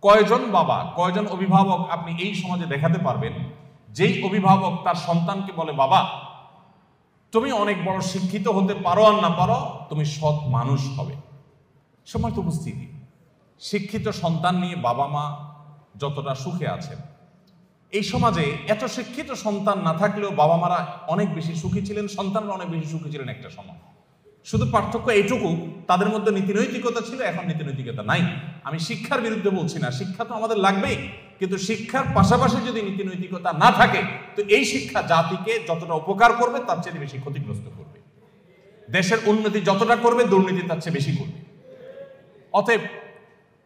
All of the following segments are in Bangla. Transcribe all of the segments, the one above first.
কয়জন বাবা, কয়জন অভিভাবক আপনি এই সমাজে দেখাতে পারবেন যেই অভিভাবক তার সন্তানকে বলে, বাবা তুমি অনেক বড় শিক্ষিত হতে পারো আর না পারো, তুমি সৎ মানুষ হবে। সম্মানিত উপস্থিতি, শিক্ষিত সন্তান নিয়ে বাবা মা যতটা সুখে আছেন, এই সমাজে এত শিক্ষিত সন্তান না থাকলেও বাবা মারা অনেক বেশি সুখী ছিলেন, সন্তানরা অনেক বেশি সুখী ছিলেন একটা সময়। শুধু পার্থক্য এইটুকু, তাদের মধ্যে নীতিনৈতিকতা ছিল, এখন নীতিনৈতিকতা নাই। আমি শিক্ষার বিরুদ্ধে বলছি না, শিক্ষা তো আমাদের লাগবেই, কিন্তু শিক্ষার পাশাপাশি যদি নীতিনৈতিকতা না থাকে তো এই শিক্ষা জাতিকে যতটা উপকার করবে তার চেয়ে বেশি ক্ষতিগ্রস্ত করবে। দেশের উন্নতি যতটা করবে দুর্নীতি তার চেয়ে বেশি করবে। অতএব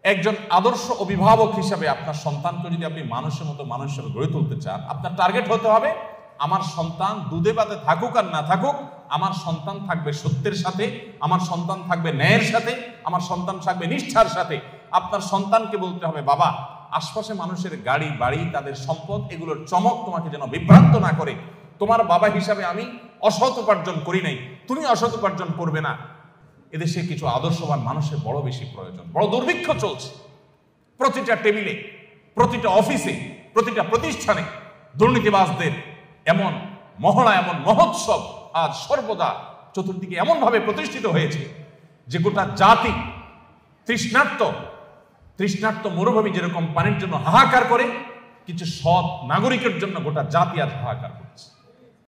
একজন আদর্শ অভিভাবক হিসাবে আপনার সন্তানকে যদি আপনি মানুষের মতো মানুষ হিসেবে গড়ে তুলতে চান, আপনার টার্গেট হতে হবে আমার সন্তান দুধে ভাতে থাকুক আর না থাকুক, আমার সন্তান থাকবে সত্যের সাথে, আমার সন্তান থাকবে ন্যায়ের সাথে, আমার সন্তান থাকবে নিষ্ঠার সাথে। আপনার সন্তানকে বলতে হবে, বাবা আশপাশে মানুষের গাড়ি বাড়ি তাদের সম্পদ এগুলোর চমক তোমাকে যেন বিভ্রান্ত না করে। তোমার বাবা হিসাবে আমি অসৎ উপার্জন করি নাই, তুমি অসৎ উপার্জন করবে না। এদেশে কিছু আদর্শবান মানুষের বড় বেশি প্রয়োজন। বড় দুর্ভিক্ষ চলছে প্রতিটা টেবিলে, প্রতিটা অফিসে, প্রতিটা প্রতিষ্ঠানে দুর্নীতিবাজদের এমন মহড়া, এমন মহোৎসব আজ সর্বদা চতুর্দিকে এমন ভাবে প্রতিষ্ঠিত হয়েছে যে গোটা জাতি তৃষ্ণার্ত মরুভূমি যেরকম পানির জন্য হাহাকার করে, কিছু সৎ নাগরিকের জন্য গোটা জাতি আজ হাহাকার করছে।